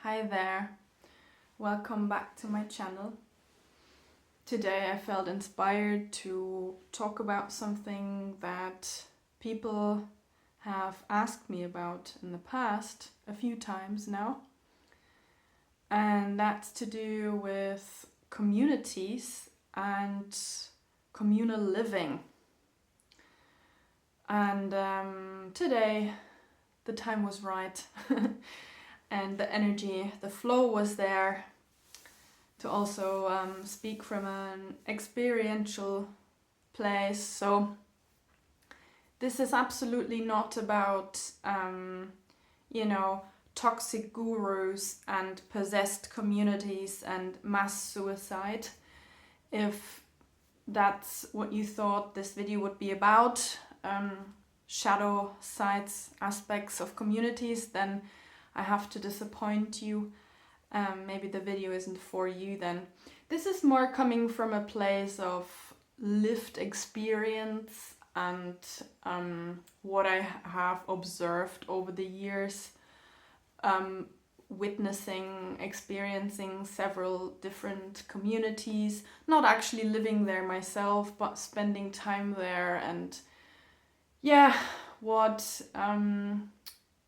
Hi there, welcome back to my channel. Today I felt inspired to talk about something that people have asked me about in the past a few times now, and that's to do with communities and communal living. And today the time was right and the energy, the flow was there to also speak from an experiential place. So this is absolutely not about, toxic gurus and possessed communities and mass suicide. If that's what you thought this video would be about, shadow sides, aspects of communities, then I have to disappoint you. Maybe the video isn't for you then. This is more coming from a place of lived experience and what I have observed over the years, witnessing, experiencing several different communities, not actually living there myself, but spending time there, and what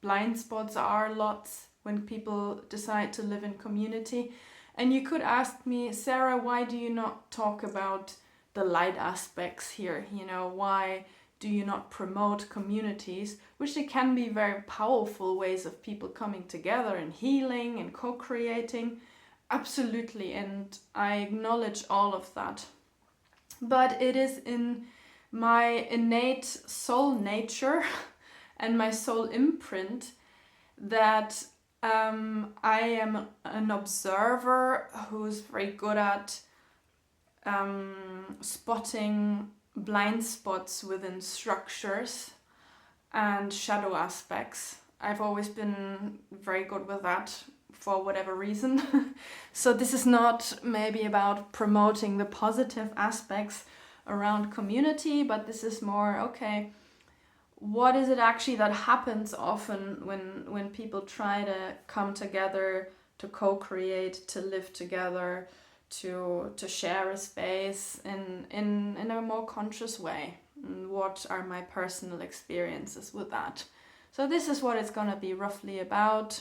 blind spots are lots when people decide to live in community. And you could ask me, Sarah, why do you not talk about the light aspects here? Why do you not promote communities, which they can be very powerful ways of people coming together and healing and co-creating? Absolutely, and I acknowledge all of that. But it is in my innate soul nature and my soul imprint that I am an observer who's very good at spotting blind spots within structures and shadow aspects. I've always been very good with that for whatever reason. So this is not maybe about promoting the positive aspects around community, but this is more, okay, what is it actually that happens often when people try to come together, to co-create, to live together, to share a space in a more conscious way? And what are my personal experiences with that? So this is what it's gonna be roughly about.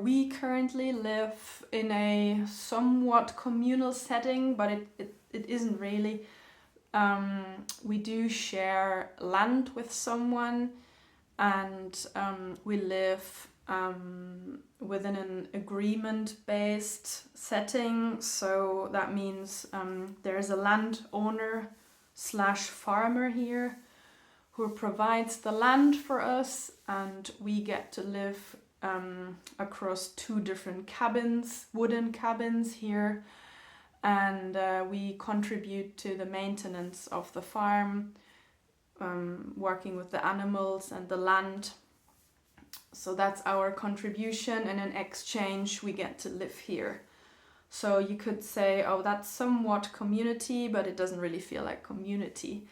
We currently live in a somewhat communal setting, but it isn't really. We do share land with someone, and we live within an agreement-based setting. So that means there's a landowner / farmer here who provides the land for us, and we get to live across 2 different cabins, wooden cabins here, and we contribute to the maintenance of the farm, working with the animals and the land. So that's our contribution, and in exchange we get to live here. So you could say, oh, that's somewhat community, but it doesn't really feel like community.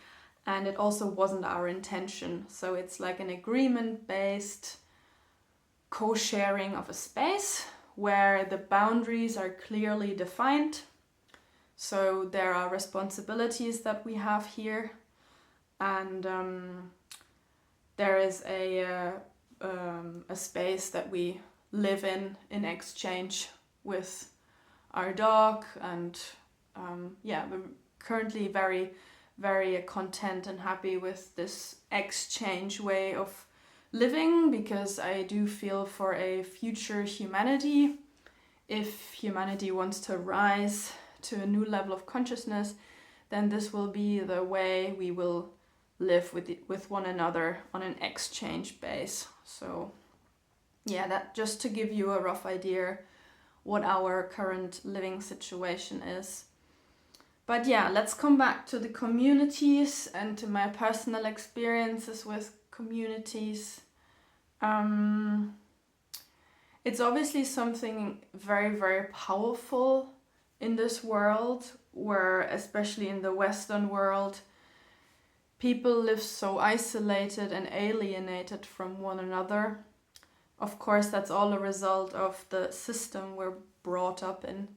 And it also wasn't our intention. So it's like an agreement-based co-sharing of a space where the boundaries are clearly defined. So there are responsibilities that we have here, and there is a space that we live in exchange with our dog, and we're currently very, very content and happy with this exchange way of living, because I do feel for a future humanity. If humanity wants to rise to a new level of consciousness, then this will be the way we will live with one another on an exchange base. So that just to give you a rough idea what our current living situation is. But let's come back to the communities and to my personal experiences with communities. It's obviously something very, very powerful in this world, where especially in the Western world, people live so isolated and alienated from one another. Of course, that's all a result of the system we're brought up in.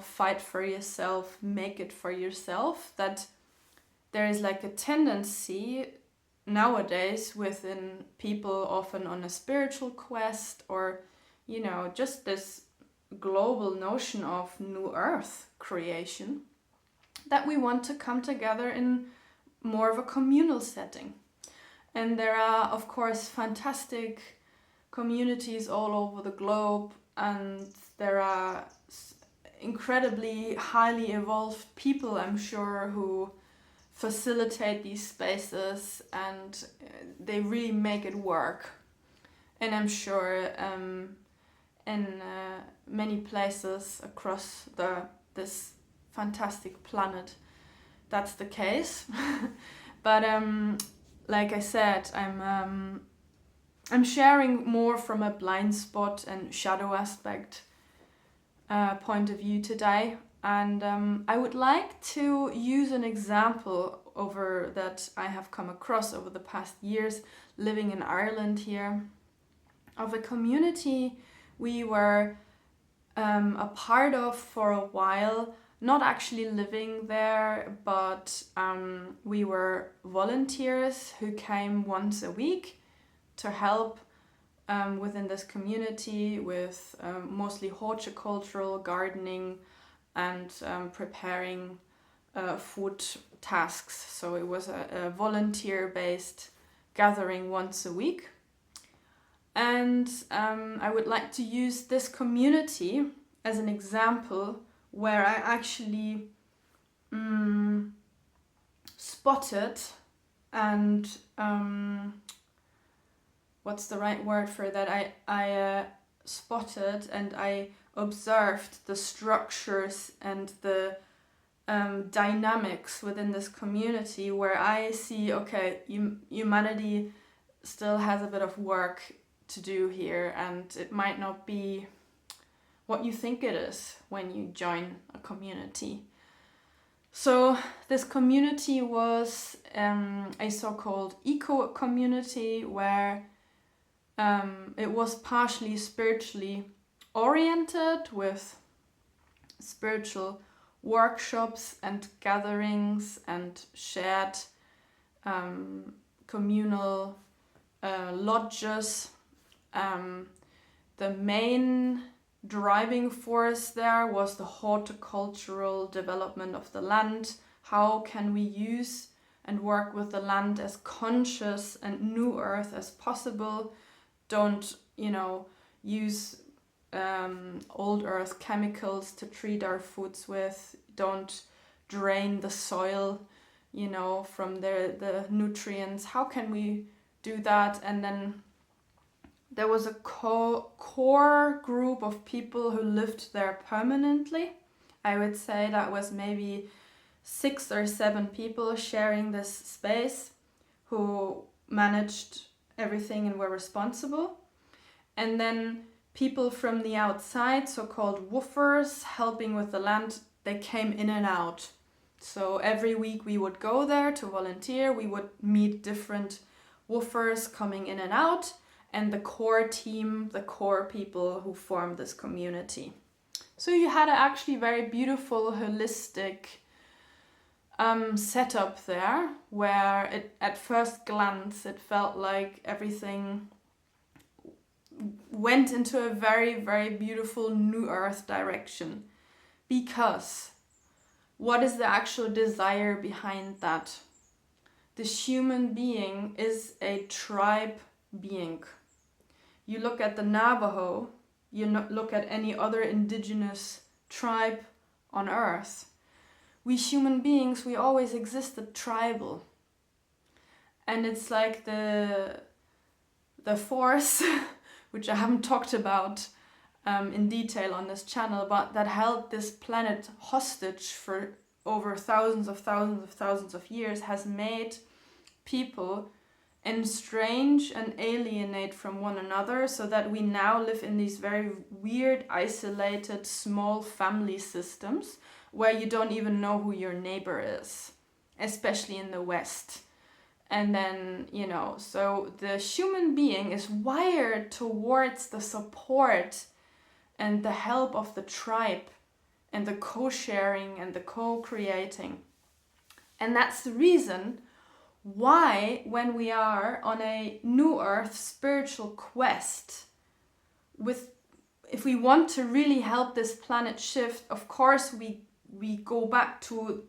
Fight for yourself, make it for yourself. That there is like a tendency nowadays within people, often on a spiritual quest, or just this global notion of new earth creation, that we want to come together in more of a communal setting. And there are, of course, fantastic communities all over the globe, and there are incredibly highly evolved people, I'm sure, who facilitate these spaces, and they really make it work. And I'm sure in many places across this fantastic planet, that's the case. But like I said, I'm sharing more from a blind spot and shadow aspect point of view today. And I would like to use an example that I have come across over the past years living in Ireland here, of a community we were a part of for a while, not actually living there, but we were volunteers who came once a week to help within this community with mostly horticultural gardening and preparing food tasks. So it was a volunteer-based gathering once a week. And I would like to use this community as an example where I actually spotted and what's the right word for that? I spotted and I observed the structures and the dynamics within this community, where I see, okay, humanity still has a bit of work to do here, and it might not be what you think it is when you join a community. So this community was a so-called eco community, where it was partially spiritually oriented, with spiritual workshops and gatherings and shared communal lodges. The main driving force there was the horticultural development of the land. How can we use and work with the land as conscious and new earth as possible? Don't, use old earth chemicals to treat our foods with. Don't drain the soil, from the nutrients. How can we do that? And then there was a core group of people who lived there permanently. I would say that was maybe 6 or 7 people sharing this space, who managed everything and were responsible. And then people from the outside, so-called woofers, helping with the land, they came in and out. So every week we would go there to volunteer. We would meet different woofers coming in and out, and the core team, the core people who formed this community. So you had an actually very beautiful, holistic setup there, where at first glance it felt like everything went into a very, very beautiful new earth direction. Because what is the actual desire behind that? This human being is a tribe being. You look at the Navajo, you look at any other indigenous tribe on earth. We human beings, we always existed tribal. And it's like the force, which I haven't talked about in detail on this channel, but that held this planet hostage for over thousands of years, has made people estrange and alienate from one another, so that we now live in these very weird, isolated, small family systems where you don't even know who your neighbor is, especially in the West. And then, so the human being is wired towards the support and the help of the tribe and the co-sharing and the co-creating. And that's the reason why, when we are on a new earth spiritual quest, if we want to really help this planet shift, of course we go back to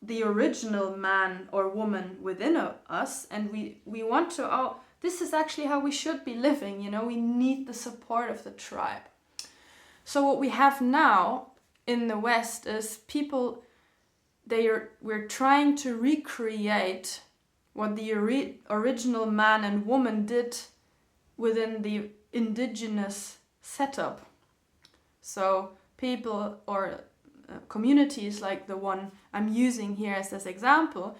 the original man or woman within us, and we want to, this is actually how we should be living, we need the support of the tribe. So what we have now in the West is people, we're trying to recreate what the original man and woman did within the indigenous setup. So people or communities like the one I'm using here as this example,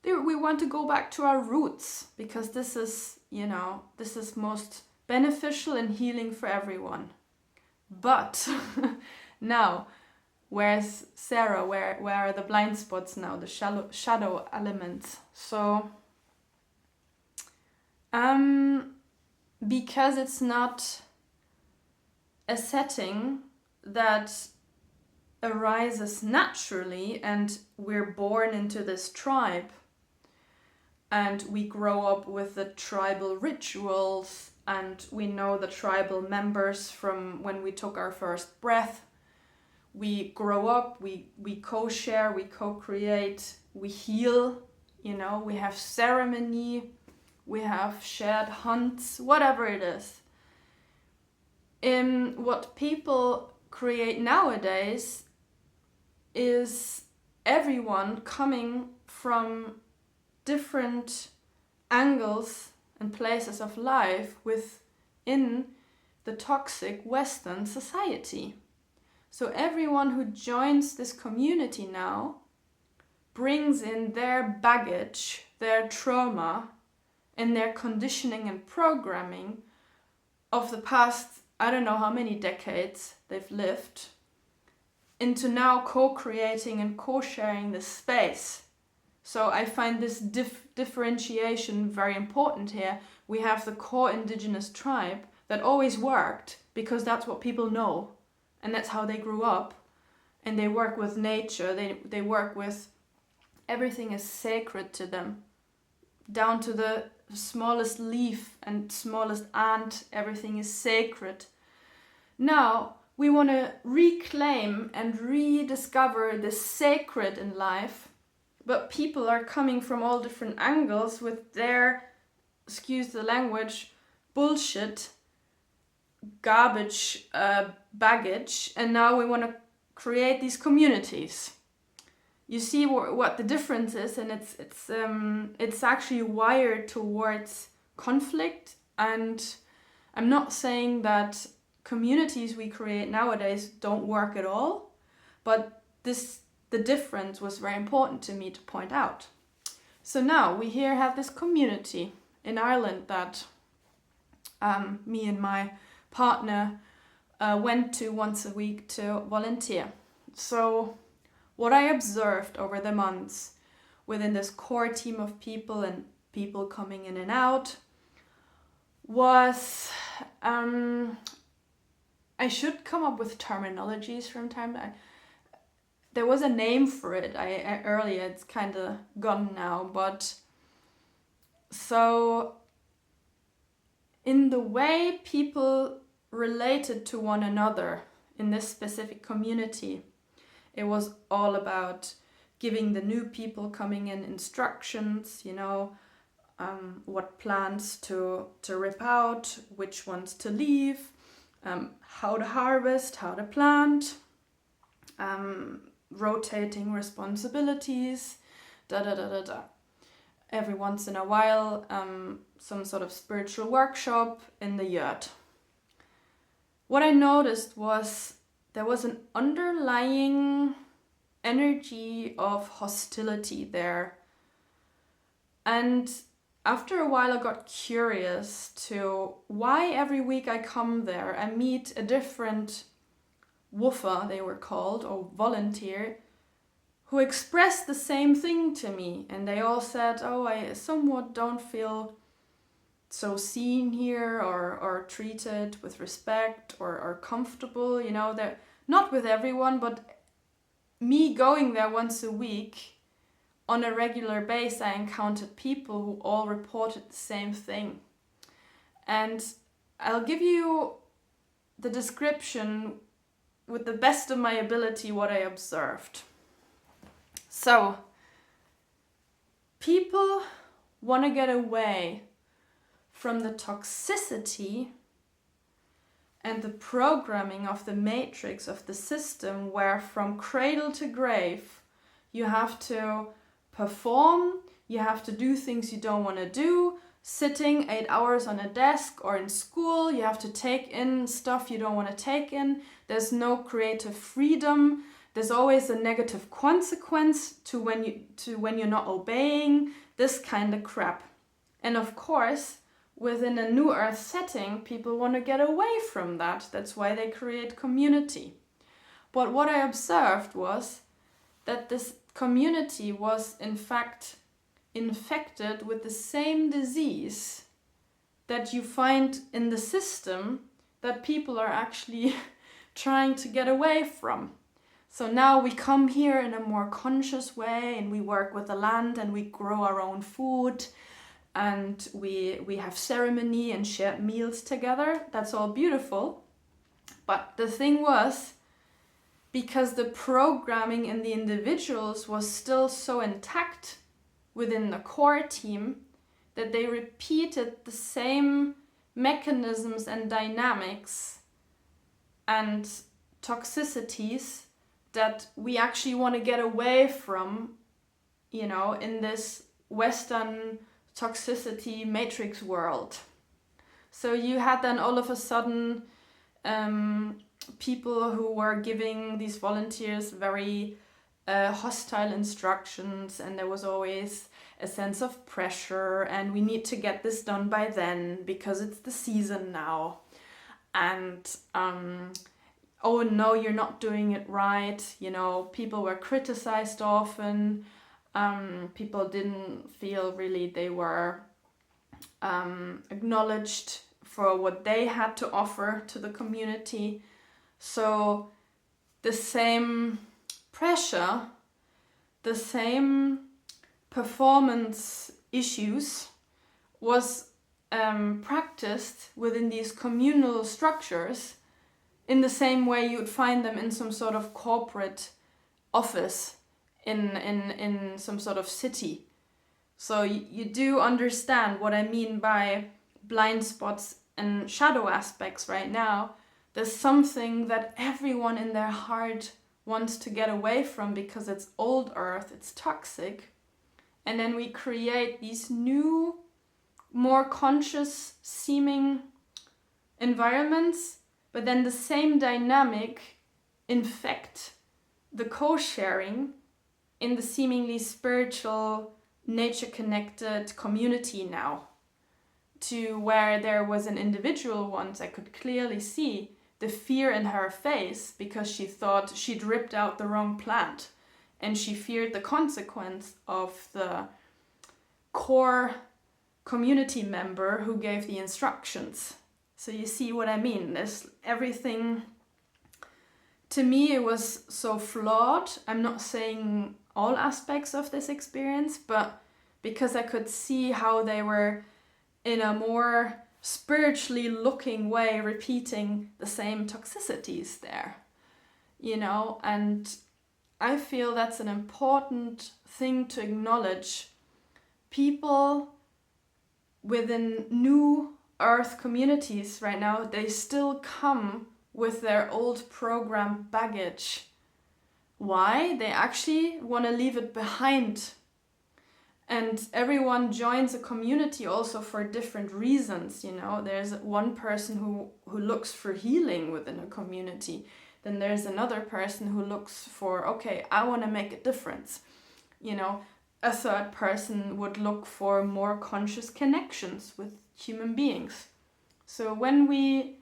we want to go back to our roots, because this is most beneficial and healing for everyone. But now, where's Sarah? Where are the blind spots now, the shadow elements? So, because it's not a setting that arises naturally, and we're born into this tribe, and we grow up with the tribal rituals, and we know the tribal members from when we took our first breath. We grow up, we co-share, we co-create, we heal, we have ceremony, we have shared hunts, whatever it is. What people create nowadays is everyone coming from different angles and places of life within the toxic Western society. So everyone who joins this community now brings in their baggage, their trauma, and their conditioning and programming of the past, I don't know how many decades they've lived, into now co-creating and co-sharing this space. So I find this differentiation very important here. We have the core indigenous tribe that always worked because that's what people know, and that's how they grew up, and they work with nature, they work with everything is sacred to them, down to the smallest leaf and smallest ant, everything is sacred. Now we want to reclaim and rediscover the sacred in life, but people are coming from all different angles with their, excuse the language, bullshit, garbage, baggage, and now we want to create these communities. You see what the difference is, and it's actually wired towards conflict. And I'm not saying that communities we create nowadays don't work at all, but the difference was very important to me to point out. So now we here have this community in Ireland that me and my partner went to once a week to volunteer. So what I observed over the months within this core team of people and people coming in and out was, I should come up with terminologies from time to time. There was a name for it earlier, it's kind of gone now, but so in the way people related to one another in this specific community, it was all about giving the new people coming in instructions, what plants to rip out, which ones to leave, how to harvest, how to plant, rotating responsibilities, Every once in a while, some sort of spiritual workshop in the yurt. What I noticed was there was an underlying energy of hostility there. And after a while I got curious to why every week I come there, I meet a different woofer, they were called, or volunteer, who expressed the same thing to me. And they all said, oh, I somewhat don't feel so seen here, or treated with respect, or comfortable. You know, they're not with everyone, but me going there once a week on a regular basis, I encountered people who all reported the same thing. And I'll give you the description with the best of my ability what I observed. So, people want to get away from the toxicity and the programming of the matrix of the system, where from cradle to grave you have to perform, you have to do things you don't want to do, sitting 8 hours on a desk or in school, you have to take in stuff you don't want to take in, there's no creative freedom, there's always a negative consequence to when you're not obeying, this kind of crap. And of course, within a New Earth setting, people want to get away from that. That's why they create community. But what I observed was that this community was in fact infected with the same disease that you find in the system that people are actually trying to get away from. So now we come here in a more conscious way, and we work with the land, and we grow our own food, and we have ceremony and shared meals together. That's all beautiful. But the thing was, because the programming in the individuals was still so intact within the core team, that they repeated the same mechanisms and dynamics and toxicities that we actually want to get away from, you know, in this Western toxicity matrix world. So you had then all of a sudden people who were giving these volunteers very hostile instructions, and there was always a sense of pressure, and we need to get this done by then because it's the season now, and oh no, you're not doing it right. You know, people were criticized often. People didn't feel really they were acknowledged for what they had to offer to the community. So the same pressure, the same performance issues was practiced within these communal structures in the same way you'd find them in some sort of corporate office in some sort of city. So you do understand what I mean by blind spots and shadow aspects right now. There's something that everyone in their heart wants to get away from because it's old earth, it's toxic. And then we create these new, more conscious seeming environments, but then the same dynamic infect the co-sharing in the seemingly spiritual, nature-connected community now, to where there was an individual once I could clearly see the fear in her face because she thought she'd ripped out the wrong plant, and she feared the consequence of the core community member who gave the instructions. So you see what I mean? There's everything. To me, it was so flawed. I'm not saying all aspects of this experience, but because I could see how they were in a more spiritually looking way repeating the same toxicities there, you know, and I feel that's an important thing to acknowledge. People within new earth communities right now, they still come with their old program baggage. Why? They actually want to leave it behind. And everyone joins a community also for different reasons, you know. There's one person who looks for healing within a community. Then there's another person who looks for, okay, I want to make a difference. You know, a third person would look for more conscious connections with human beings. So when we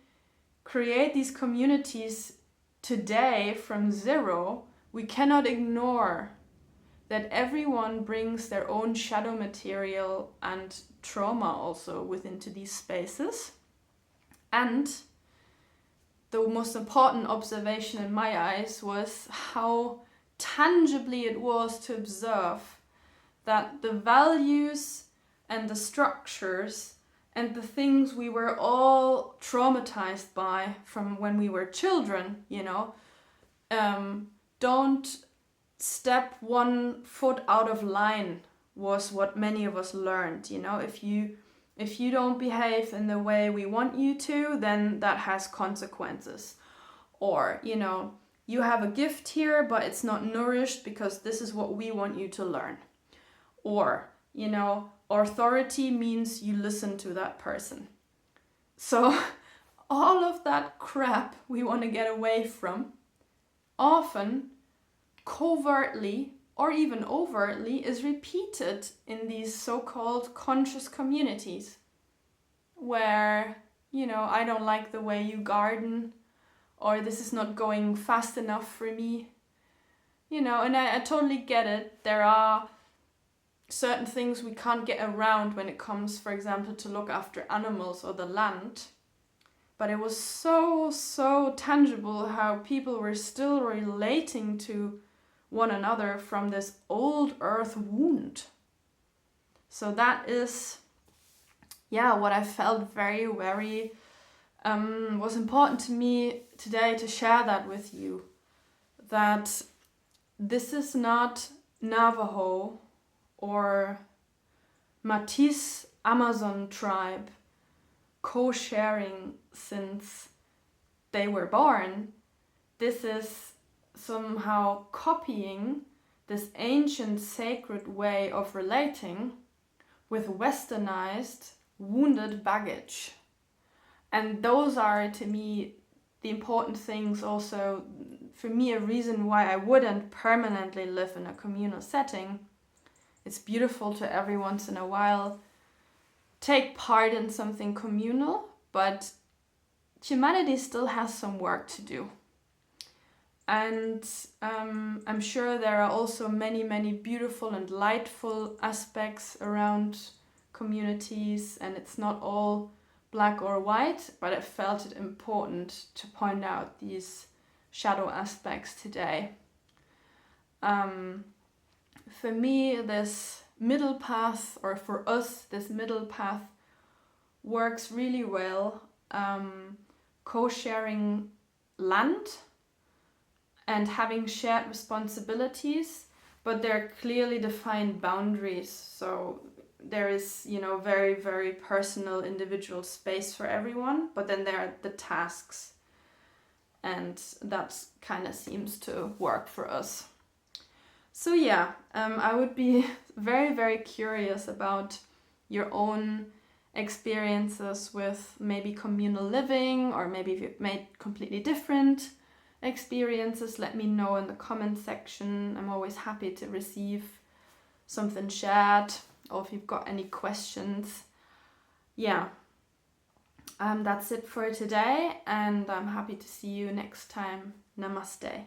create these communities today from zero, we cannot ignore that everyone brings their own shadow material and trauma also into these spaces. And the most important observation in my eyes was how tangibly it was to observe that the values and the structures and the things we were all traumatized by from when we were children, don't step 1 foot out of line was what many of us learned. If you don't behave in the way we want you to, then that has consequences. Or, you have a gift here, but it's not nourished because this is what we want you to learn. Or, authority means you listen to that person. So all of that crap we want to get away from, often covertly or even overtly, is repeated in these so-called conscious communities where, I don't like the way you garden, or this is not going fast enough for me. And I totally get it. There are certain things we can't get around when it comes, for example, to look after animals or the land. But it was so tangible how people were still relating to one another from this old earth wound. So that is, what I felt very, very was important to me today to share that with you. That this is not Navajo or Matisse Amazon tribe co-sharing since they were born. This is somehow copying this ancient sacred way of relating with westernized, wounded baggage. And those are, to me, the important things also, for me, a reason why I wouldn't permanently live in a communal setting. It's beautiful to every once in a while take part in something communal, but humanity still has some work to do. And I'm sure there are also many, many beautiful and lightful aspects around communities, and it's not all black or white, but I felt it important to point out these shadow aspects today. For me, this middle path, or for us, this middle path works really well. Co-sharing land and having shared responsibilities, but there are clearly defined boundaries. So there is, very, very personal individual space for everyone, but then there are the tasks, and that kind of seems to work for us. So I would be very, very curious about your own experiences with maybe communal living, or maybe if you've made completely different experiences. Let me know in the comment section. I'm always happy to receive something shared, or if you've got any questions. That's it for today, and I'm happy to see you next time. Namaste.